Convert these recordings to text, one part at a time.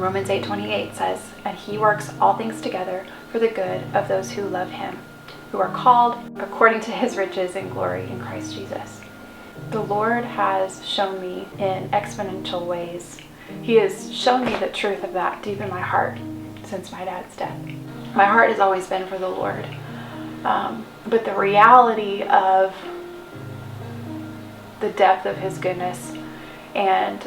Romans 8:28 says, "And he works all things together for the good of those who love him, who are called according to his riches and glory in Christ Jesus." The Lord has shown me in exponential ways. He has shown me the truth of that deep in my heart since my dad's death. My heart has always been for the Lord. But the reality of the depth of his goodness and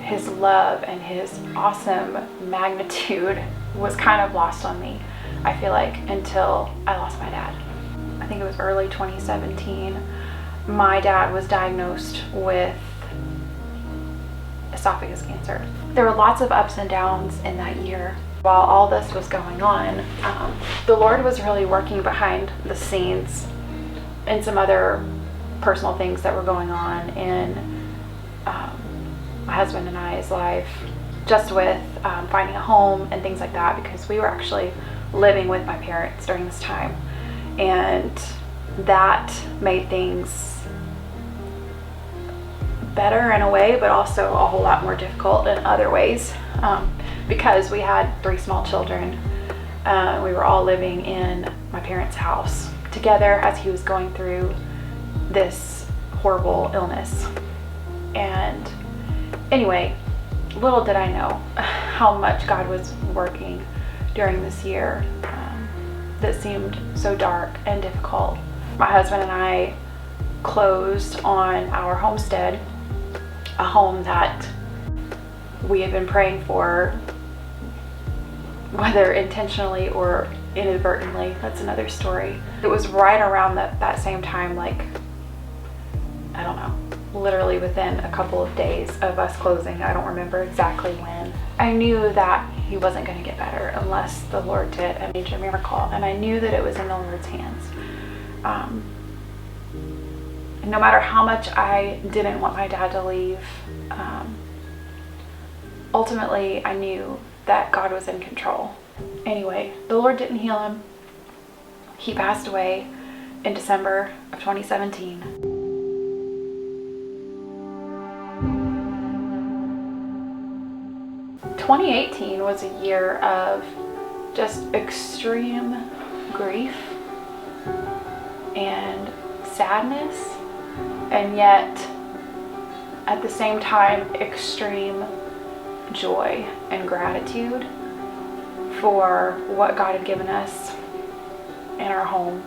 his love and his awesome magnitude was kind of lost on me, I feel like, until I lost my dad. I think it was early 2017. My dad was diagnosed with esophagus cancer. There were lots of ups and downs in that year. While all this was going on, the Lord was really working behind the scenes and some other personal things that were going on in my husband and I's life, just with finding a home and things like that, because we were actually living with my parents during this time, and that made things better in a way, but also a whole lot more difficult in other ways, because we had 3 small children. We were all living in my parents' house together as he was going through this horrible illness. And anyway, little did I know how much God was working during this year that seemed so dark and difficult. My husband and I closed on our homestead, a home that we had been praying for, whether intentionally or inadvertently. That's another story. It was right around that same time, like, I don't know, literally within a couple of days of us closing. I don't remember exactly when. I knew that he wasn't going to get better unless the Lord did a major miracle, and I knew that it was in the Lord's hands. No matter how much I didn't want my dad to leave, ultimately I knew that God was in control. Anyway, the Lord didn't heal him. He passed away in December of 2017. "2018 was a year of just extreme grief and sadness, and yet at the same time extreme joy and gratitude for what God had given us in our home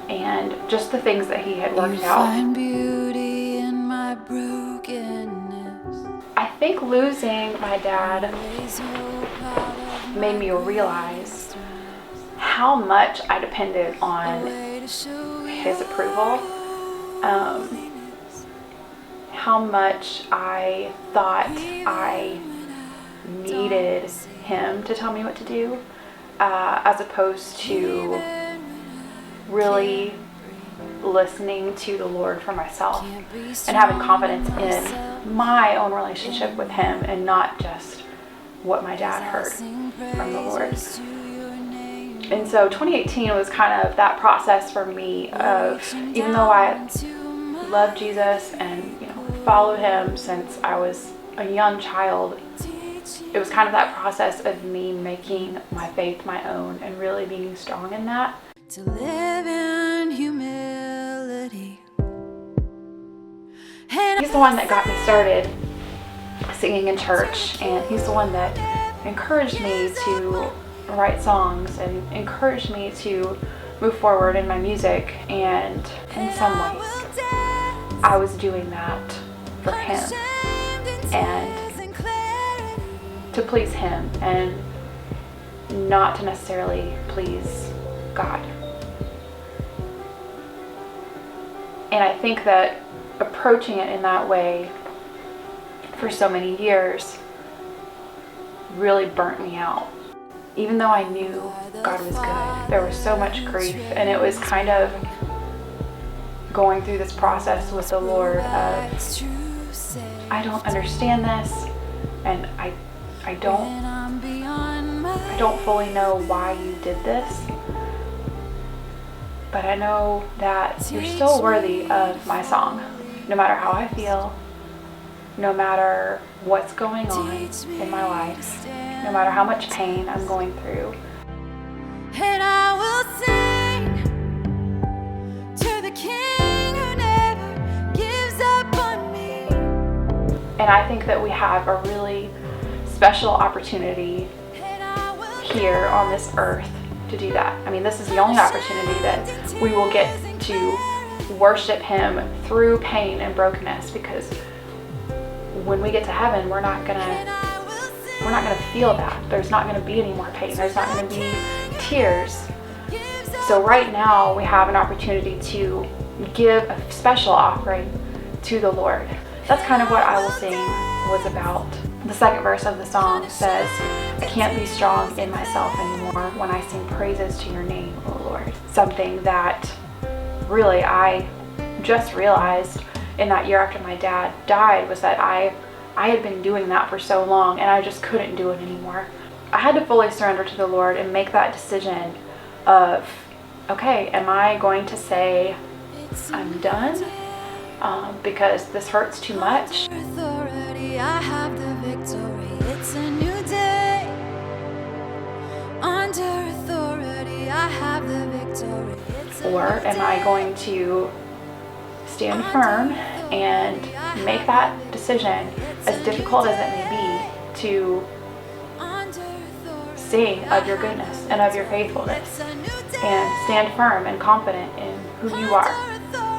and just the things that he had worked out. Find beauty in my brokenness. I think losing my dad made me realize how much I depended on his approval, how much I thought I needed him to tell me what to do, as opposed to really listening to the Lord for myself and having confidence in my own relationship with him and not just what my dad heard from the Lord. And so 2018 was kind of that process for me of, even though I love Jesus and followed him since I was a young child, it was kind of that process of me making my faith my own and really being strong in that. To live in humility. He's the one that got me started singing in church, and he's the one that encouraged me to write songs and encouraged me to move forward in my music, and in some ways I was doing that for him and to please him and not to necessarily please God. And I think that approaching it in that way for so many years really burnt me out. Even though I knew God was good, there was so much grief, and it was kind of going through this process with the Lord of, I don't understand this, and I don't fully know why you did this, but I know that you're still worthy of my song, no matter how I feel, no matter what's going on in my life, no matter how much pain I'm going through. And I will sing to the King who never gives up on me. And I think that we have a really special opportunity here on this earth to do that. I mean, this is the only opportunity that we will get to worship Him through pain and brokenness, because when we get to heaven, we're not gonna feel that. There's not gonna be any more pain. There's not gonna be tears. So right now we have an opportunity to give a special offering to the Lord. That's kind of what I Will Sing was about. The second verse of the song says, I can't be strong in myself anymore when I sing praises to your name, O Lord. Something that really I just realized in that year after my dad died was that I had been doing that for so long, and I just couldn't do it anymore. I had to fully surrender to the Lord and make that decision of, okay, am I going to say I'm done because this hurts too much? Authority, I have the victory. It's a new day. Under authority, I have the victory. Or am I going to stand firm and make that decision, as difficult as it may be, to sing of your goodness and of your faithfulness, and stand firm and confident in who you are,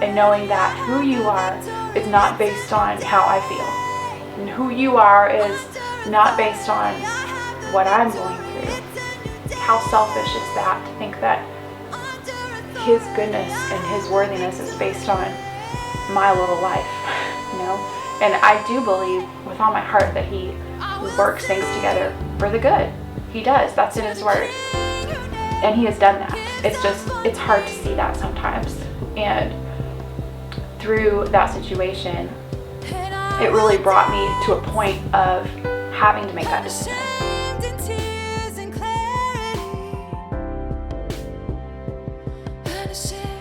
and knowing that who you are is not based on how I feel, and who you are is not based on what I'm going through. How selfish is that, to think that His goodness and His worthiness is based on my little life, you know? And I do believe with all my heart that He works things together for the good. He does. That's in His word. And He has done that. It's hard to see that sometimes. And through that situation, it really brought me to a point of having to make that decision. Share